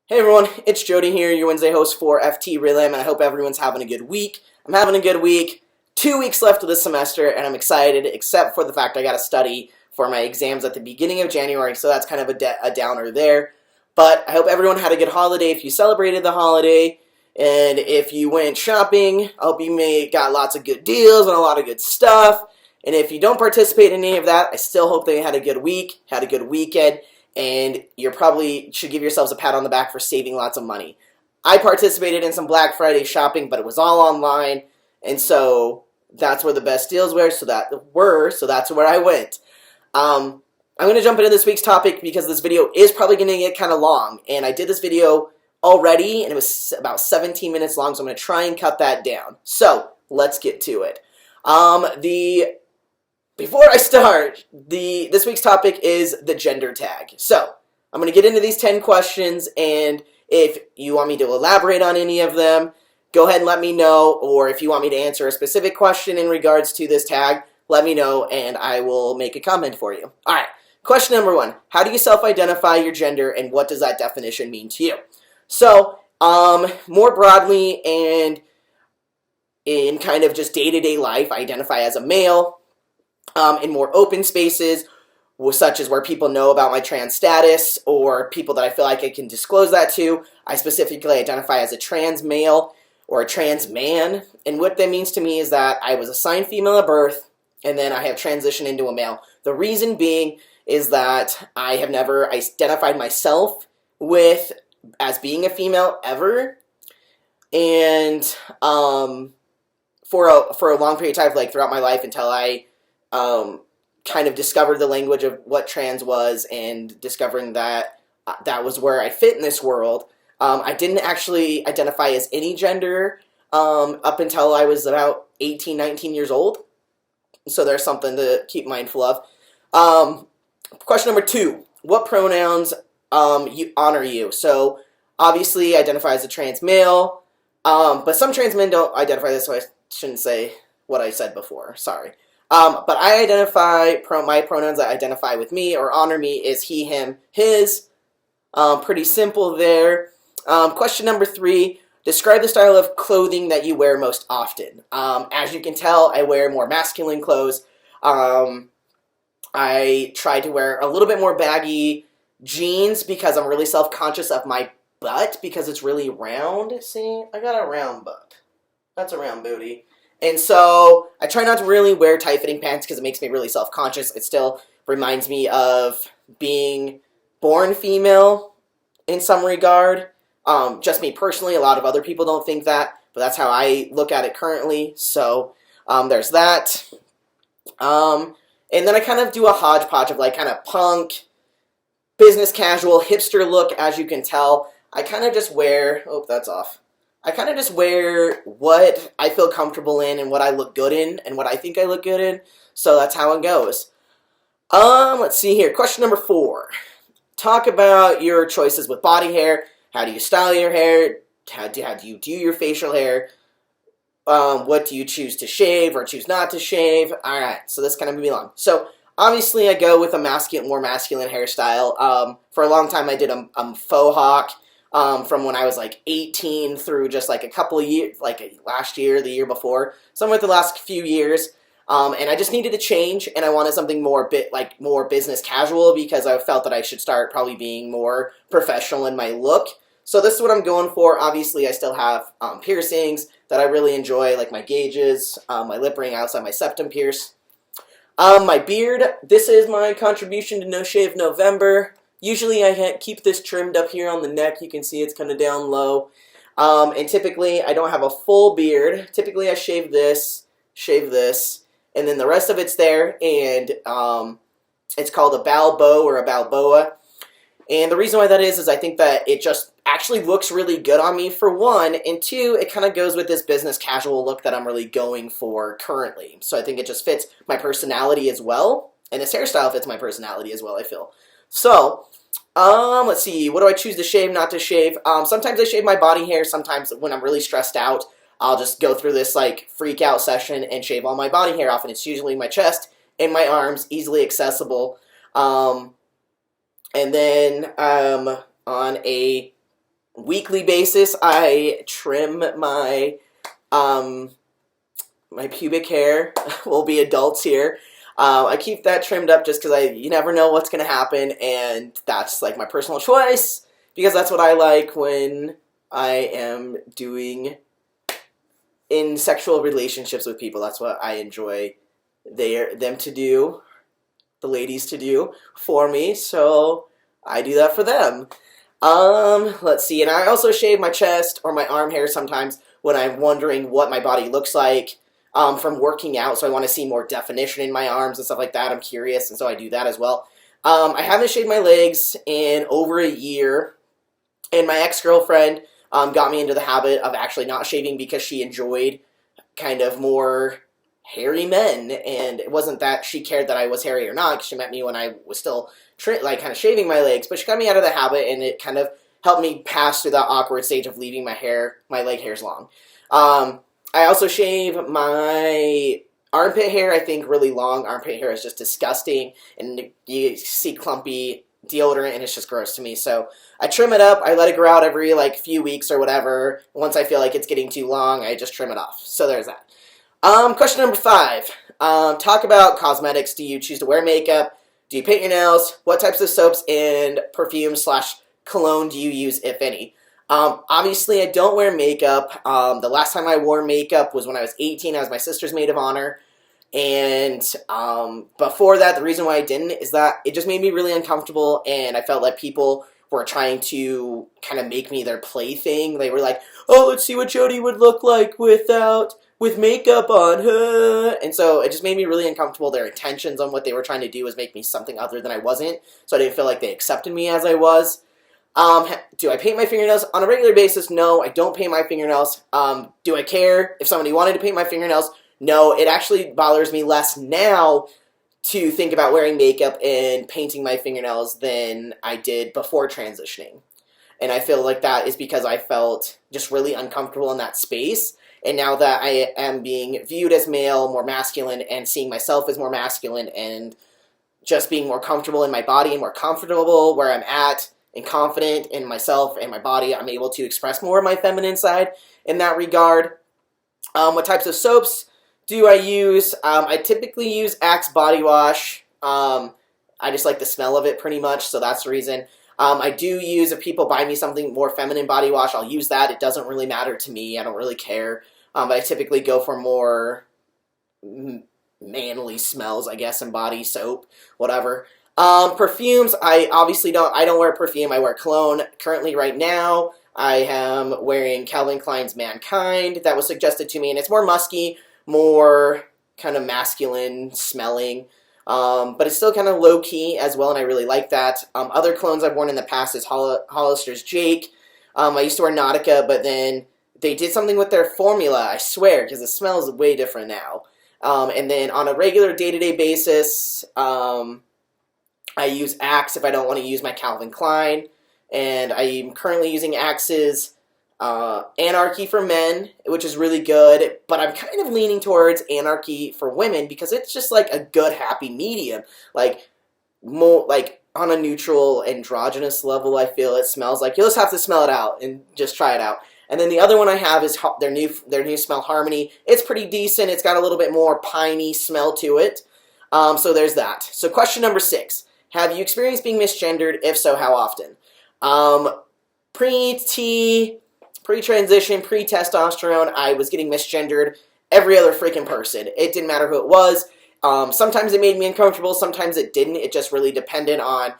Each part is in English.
Hey everyone, it's Jody here, your Wednesday host for FTRealM, and I hope everyone's having a good week. I'm having a good week. 2 weeks left of the semester, and I'm excited, except for the fact I got to study for my exams at the beginning of January, so that's kind of a downer there. But I hope everyone had a good holiday if you celebrated the holiday, and if you went shopping, I hope you got lots of good deals and a lot of good stuff. And if you don't participate in any of that, I still hope they had a good week, had a good weekend, and you probably should give yourselves a pat on the back for saving lots of money. I participated in some Black Friday shopping, but it was all online, and so that's where the best deals were, so that's where I went. I'm going to jump into this week's topic because this video is probably going to get kind of long, and I did this video already, and it was about 17 minutes long, so I'm going to try and cut that down. So, let's get to it. Before I start, this week's topic is the gender tag. So, I'm going to get into these 10 questions, and if you want me to elaborate on any of them, go ahead and let me know, or if you want me to answer a specific question in regards to this tag, let me know, and I will make a comment for you. Alright, question number 1. How do you self-identify your gender, and what does that definition mean to you? So, more broadly, and in kind of just day-to-day life, I identify as a male. In more open spaces, such as where people know about my trans status or people that I feel like I can disclose that to, I specifically identify as a trans male or a trans man. And what that means to me is that I was assigned female at birth, and then I have transitioned into a male. The reason being is that I have never identified myself as being a female ever. And for a long period of time, like throughout my life, until I kind of discovered the language of what trans was and discovering that that was where I fit in this world. I didn't actually identify as any gender up until I was about 18, 19 years old. So there's something to keep mindful of. Question number 2. What pronouns honor you? So obviously I identify as a trans male, but some trans men don't identify this, so I shouldn't say what I said before. Sorry. But I identify, my pronouns that identify with me or honor me is he, him, his. Pretty simple there. Question number 3, describe the style of clothing that you wear most often. As you can tell, I wear more masculine clothes. I try to wear a little bit more baggy jeans because I'm really self-conscious of my butt because it's really round. See, I got a round butt. That's a round booty. And so I try not to really wear tight-fitting pants because it makes me really self-conscious. It still reminds me of being born female in some regard. Just me personally, a lot of other people don't think that, but that's how I look at it currently. So there's that. And then I kind of do a hodgepodge of like kind of punk, business casual, hipster look, as you can tell. I kind of just wear, oh, that's off. I kind of just wear what I feel comfortable in and what I look good in and what I think I look good in. So that's how it goes. Let's see here. Question number 4. Talk about your choices with body hair. How do you style your hair? How do you do your facial hair? What do you choose to shave or choose not to shave? Alright, so this kind of moving along. So obviously I go with a more masculine hairstyle. For a long time I did a faux hawk. From when I was like 18 through just like a couple of years, like last year, the year before, somewhere the last few years, and I just needed to change, and I wanted something more business casual because I felt that I should start probably being more professional in my look. So this is what I'm going for. Obviously, I still have piercings that I really enjoy, like my gauges, my lip ring outside my septum pierce. My beard, this is my contribution to No Shave November. Usually I keep this trimmed up here on the neck. You can see it's kind of down low. And typically I don't have a full beard. Typically I shave this, and then the rest of it's there. And it's called a balbo or a balboa. And the reason why that is I think that it just actually looks really good on me, for one. And 2, it kind of goes with this business casual look that I'm really going for currently. So I think it just fits my personality as well. And this hairstyle fits my personality as well, I feel. So, let's see, what do I choose to shave, not to shave? Sometimes I shave my body hair. Sometimes when I'm really stressed out, I'll just go through this, like, freak out session and shave all my body hair off, and it's usually my chest and my arms, easily accessible. And then, on a weekly basis, I trim um, my pubic hair. We'll be adults here. I keep that trimmed up just because you never know what's going to happen, and that's like my personal choice because that's what I like when I am doing in sexual relationships with people. That's what I enjoy them to do, the ladies to do for me, so I do that for them. Let's see, and I also shave my chest or my arm hair sometimes when I'm wondering what my body looks like from working out, so I want to see more definition in my arms and stuff like that. I'm curious, and so I do that as well. I haven't shaved my legs in over a year, and my ex-girlfriend got me into the habit of actually not shaving because she enjoyed kind of more hairy men, and it wasn't that she cared that I was hairy or not, because she met me when I was still like kind of shaving my legs, but she got me out of the habit, and it kind of helped me pass through that awkward stage of leaving my leg hairs long. I also shave my armpit hair. I think really long armpit hair is just disgusting, and you see clumpy deodorant, and it's just gross to me. So I trim it up. I let it grow out every like few weeks or whatever. Once I feel like it's getting too long, I just trim it off. So there's that. Question number 5. Talk about cosmetics. Do you choose to wear makeup? Do you paint your nails? What types of soaps and perfume/cologne do you use, if any? Obviously, I don't wear makeup. The last time I wore makeup was when I was 18. I was my sister's maid of honor. And before that, the reason why I didn't is that it just made me really uncomfortable, and I felt like people were trying to kind of make me their plaything. They were like, oh, let's see what Jody would look like with makeup on her. And so it just made me really uncomfortable. Their intentions on what they were trying to do was make me something other than I wasn't, so I didn't feel like they accepted me as I was. Do I paint my fingernails on a regular basis? No, I don't paint my fingernails. Do I care if somebody wanted to paint my fingernails? No, it actually bothers me less now to think about wearing makeup and painting my fingernails than I did before transitioning. And I feel like that is because I felt just really uncomfortable in that space. And now that I am being viewed as male, more masculine, and seeing myself as more masculine, and just being more comfortable in my body and more comfortable where I'm at and confident in myself and my body, I'm able to express more of my feminine side in that regard. What types of soaps do I use? I typically use Axe body wash. I just like the smell of it pretty much, so that's the reason. I do use, if people buy me something more feminine body wash, I'll use that. It doesn't really matter to me. I don't really care. But I typically go for more manly smells, I guess, and body soap, whatever. Perfumes, I don't wear perfume. I wear cologne. Currently, right now, I am wearing Calvin Klein's Mankind. That was suggested to me, and it's more musky, more kind of masculine smelling. But it's still kind of low-key as well, and I really like that. Other colognes I've worn in the past is Hollister's Jake. I used to wear Nautica, but then they did something with their formula, I swear, because it smells way different now. And then on a regular day-to-day basis, I use Axe if I don't want to use my Calvin Klein. And I'm currently using Axe's Anarchy for Men, which is really good, but I'm kind of leaning towards Anarchy for Women because it's just like a good happy medium, like more like on a neutral androgynous level. I feel it smells like you'll just have to smell it out and just try it out. And then the other one I have is their new smell Harmony. It's pretty decent. It's got a little bit more piney smell to it. So there's that. So question number 6: have you experienced being misgendered? If so, how often? Pre-transition, pre-testosterone, I was getting misgendered every other freaking person. It didn't matter who it was. Sometimes it made me uncomfortable, sometimes it didn't. It just really depended on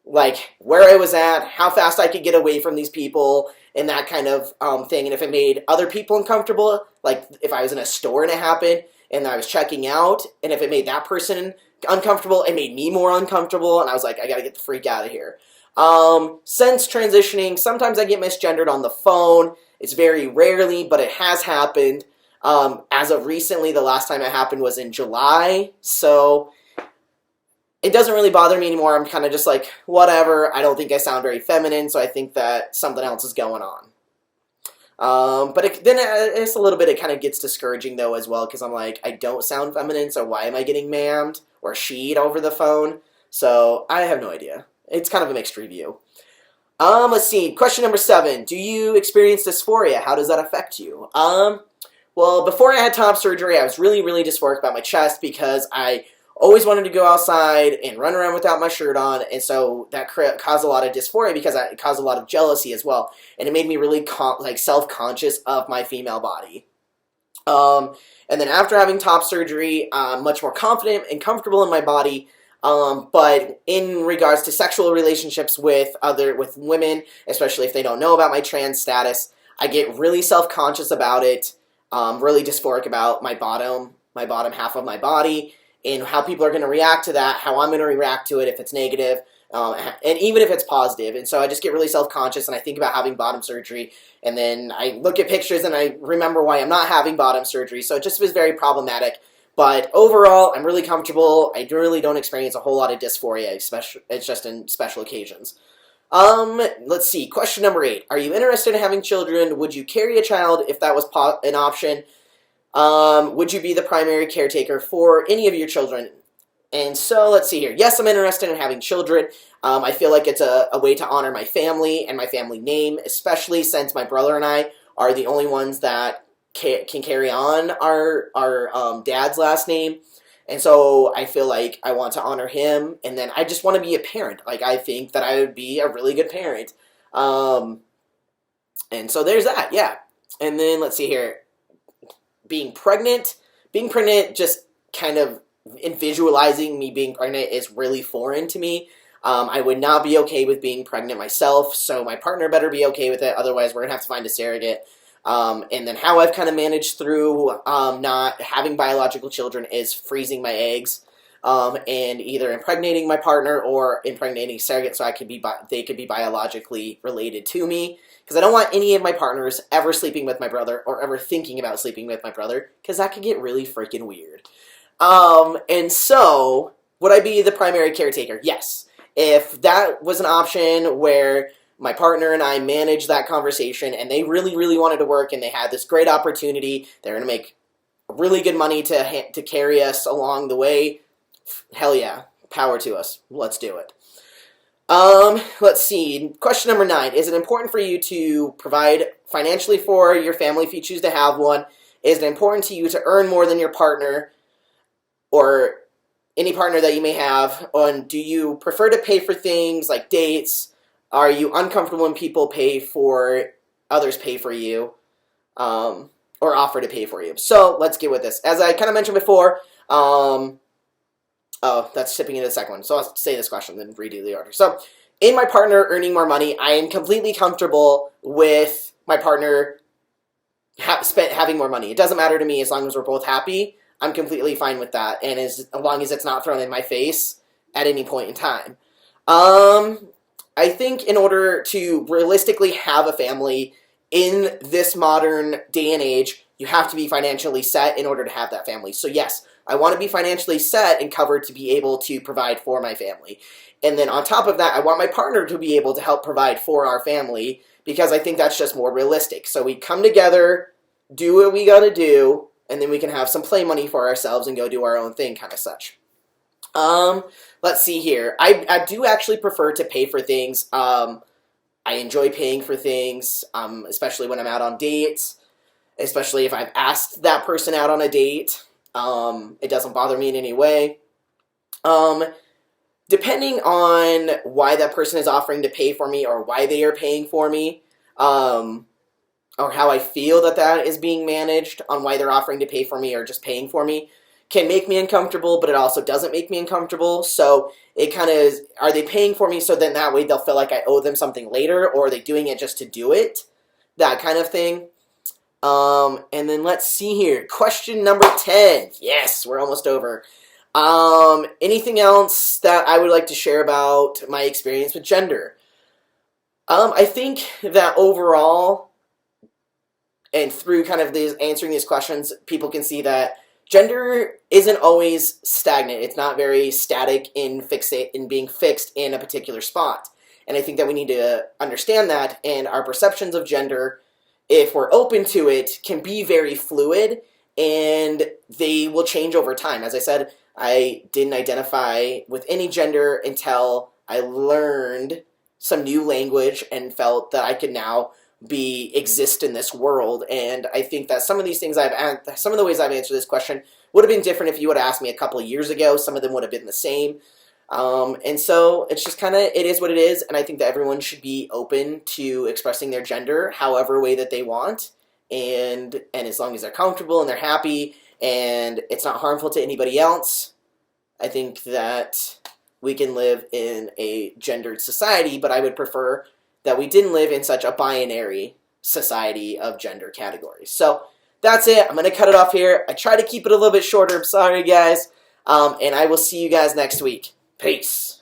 like where I was at, how fast I could get away from these people, and that kind of thing. And if it made other people uncomfortable, like if I was in a store and it happened, and I was checking out, and if it made that person uncomfortable, it made me more uncomfortable, and I was like, I gotta get the freak out of here. Since transitioning, sometimes I get misgendered on the phone. It's very rarely, but it has happened. As of recently, the last time it happened was in July, so it doesn't really bother me anymore. I'm kind of just like, whatever. I don't think I sound very feminine, so I think that something else is going on. But it's a little bit, it kind of gets discouraging though as well, because I'm like, I don't sound feminine, so why am I getting ma'amed or she'd over the phone? So I have no idea. It's kind of a mixed review. Let's see. Question number 7. Do you experience dysphoria? How does that affect you? Well, before I had top surgery, I was really, really dysphoric about my chest because I always wanted to go outside and run around without my shirt on, and so that caused a lot of dysphoria because it caused a lot of jealousy as well, and it made me really self-conscious of my female body. And then after having top surgery, I'm much more confident and comfortable in my body. But in regards to sexual relationships with women, especially if they don't know about my trans status, I get really self-conscious about it, really dysphoric about my bottom half of my body, and how people are going to react to that, how I'm going to react to it if it's negative, and even if it's positive. And so I just get really self-conscious, and I think about having bottom surgery, and then I look at pictures and I remember why I'm not having bottom surgery. So it just was very problematic. But overall, I'm really comfortable. I really don't experience a whole lot of dysphoria, especially it's just in special occasions. Let's see. Question number 8. Are you interested in having children? Would you carry a child if that was an option? Would you be the primary caretaker for any of your children? And so, let's see here. Yes, I'm interested in having children. I feel like it's a way to honor my family and my family name, especially since my brother and I are the only ones that can carry on our dad's last name. And so I feel like I want to honor him, and then I just want to be a parent. Like, I think that I would be a really good parent. And so there's that, yeah. And then, let's see here. Being pregnant just kind of, in visualizing me being pregnant is really foreign to me. I would not be okay with being pregnant myself, so my partner better be okay with it, otherwise we're going to have to find a surrogate. And then how I've kind of managed through not having biological children is freezing my eggs, and either impregnating my partner or impregnating surrogate so they could be biologically related to me. Because I don't want any of my partners ever sleeping with my brother or ever thinking about sleeping with my brother, because that could get really freaking weird. And so, would I be the primary caretaker? Yes. If that was an option where my partner and I managed that conversation and they really, really wanted to work and they had this great opportunity, they're going to make really good money to carry us along the way, hell yeah, power to us. Let's do it. Let's see. Question number 9. Is it important for you to provide financially for your family if you choose to have one? Is it important to you to earn more than your partner or any partner that you may have? And do you prefer to pay for things like dates? Are you uncomfortable when others pay for you, or offer to pay for you? So let's get with this. As I kind of mentioned before, oh, that's shipping into the second one. So I'll say this question, then redo the order. So, in my partner earning more money, I am completely comfortable with my partner having more money. It doesn't matter to me as long as we're both happy. I'm completely fine with that, and as long as it's not thrown in my face at any point in time. I think in order to realistically have a family in this modern day and age, you have to be financially set in order to have that family. So yes, I want to be financially set and covered to be able to provide for my family. And then on top of that, I want my partner to be able to help provide for our family, because I think that's just more realistic. So we come together, do what we gotta do, and then we can have some play money for ourselves and go do our own thing, kind of such. Let's see here. I do actually prefer to pay for things. I enjoy paying for things, especially when I'm out on dates, especially if I've asked that person out on a date. It doesn't bother me in any way. Depending on why that person is offering to pay for me or why they are paying for me, or how I feel that is being managed on why they're offering to pay for me or just paying for me, can make me uncomfortable, but it also doesn't make me uncomfortable. So it kind of is, are they paying for me so then that way they'll feel like I owe them something later, or are they doing it just to do it? That kind of thing. And then let's see here. Question number 10. Yes, we're almost over. Anything else that I would like to share about my experience with gender? I think that overall, and through kind of answering these questions, people can see that gender isn't always stagnant. It's not very static in being fixed in a particular spot. And I think that we need to understand that, and our perceptions of gender, if we're open to it, can be very fluid, and they will change over time. As I said, I didn't identify with any gender until I learned some new language and felt that I could now exist in this world. And I think that some of these things some of the ways I've answered this question would have been different if you would have asked me a couple of years ago. Some of them would have been the same. And so it's just kind of, it is what it is. And I think that everyone should be open to expressing their gender however way that they want. And as long as they're comfortable and they're happy and it's not harmful to anybody else, I think that we can live in a gendered society, but I would prefer that we didn't live in such a binary society of gender categories. So that's it. I'm going to cut it off here. I try to keep it a little bit shorter. I'm sorry, guys. And I will see you guys next week. Peace.